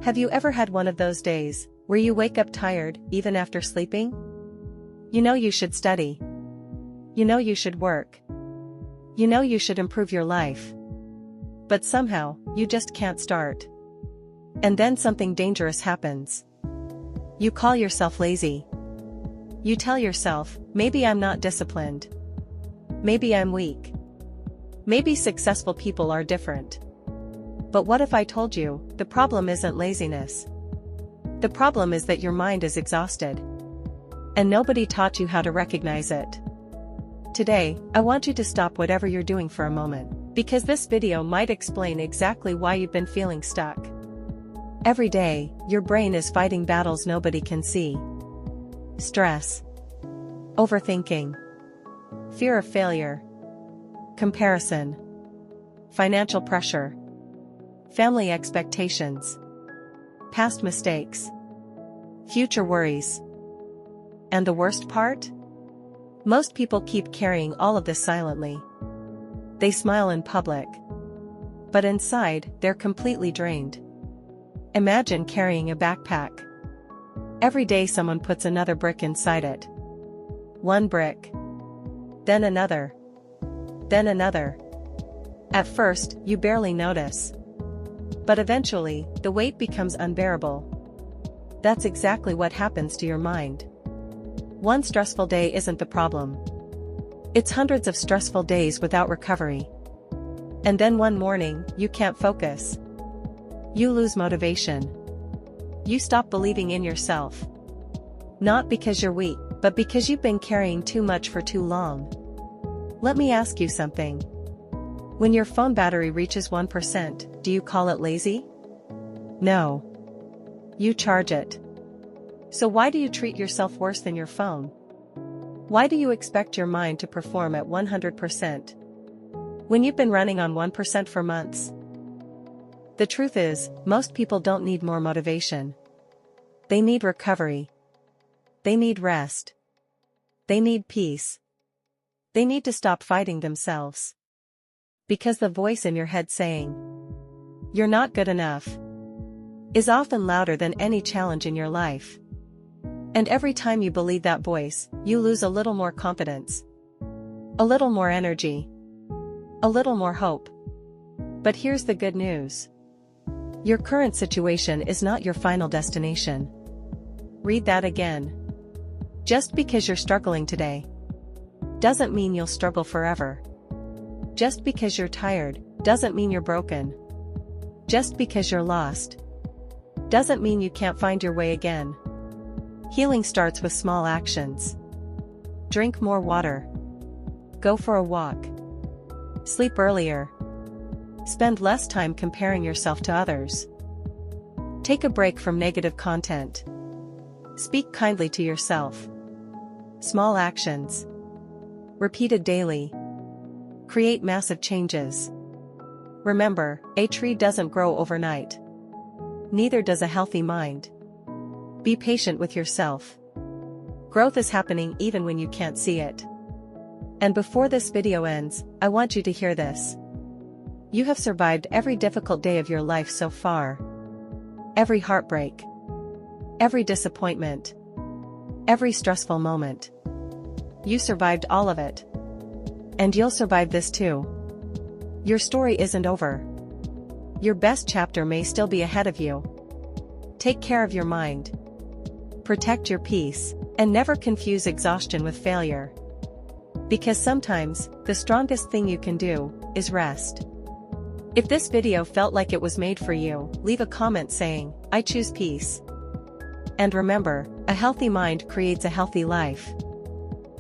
Have you ever had one of those days where you wake up tired, even after sleeping? You know you should study. You know you should work. You know you should improve your life. But somehow, you just can't start. And then something dangerous happens. You call yourself lazy. You tell yourself, maybe I'm not disciplined. Maybe I'm weak. Maybe successful people are different. But what if I told you, the problem isn't laziness? The problem is that your mind is exhausted. And nobody taught you how to recognize it. Today, I want you to stop whatever you're doing for a moment, because this video might explain exactly why you've been feeling stuck. Every day, your brain is fighting battles nobody can see. Stress. Overthinking. Fear of failure. Comparison. Financial pressure. Family expectations. Past mistakes. Future worries. And the worst part? Most people keep carrying all of this silently. They smile in public. But inside, they're completely drained. Imagine carrying a backpack. Every day someone puts another brick inside it. One brick. Then another. Then another. At first, you barely notice. But eventually, the weight becomes unbearable. That's exactly what happens to your mind. One stressful day isn't the problem. It's hundreds of stressful days without recovery. And then one morning, you can't focus. You lose motivation. You stop believing in yourself. Not because you're weak, but because you've been carrying too much for too long. Let me ask you something. When your phone battery reaches 1%, do you call it lazy? No. You charge it. So why do you treat yourself worse than your phone? Why do you expect your mind to perform at 100%? When you've been running on 1% for months? The truth is, most people don't need more motivation. They need recovery. They need rest. They need peace. They need to stop fighting themselves. Because the voice in your head saying, "You're not good enough," is often louder than any challenge in your life. And every time you believe that voice, you lose a little more confidence. A little more energy. A little more hope. But here's the good news. Your current situation is not your final destination. Read that again. Just because you're struggling today doesn't mean you'll struggle forever. Just because you're tired doesn't mean you're broken. Just because you're lost doesn't mean you can't find your way again. Healing starts with small actions. Drink more water. Go for a walk. Sleep earlier. Spend less time comparing yourself to others. Take a break from negative content. Speak kindly to yourself. Small actions. Repeated daily. Create massive changes. Remember, a tree doesn't grow overnight. Neither does a healthy mind. Be patient with yourself. Growth is happening even when you can't see it. And before this video ends, I want you to hear this. You have survived every difficult day of your life so far. Every heartbreak. Every disappointment. Every stressful moment. You survived all of it. And you'll survive this too. Your story isn't over. Your best chapter may still be ahead of you. Take care of your mind. Protect your peace, and never confuse exhaustion with failure. Because sometimes, the strongest thing you can do is rest. If this video felt like it was made for you, leave a comment saying, "I choose peace." And remember, a healthy mind creates a healthy life.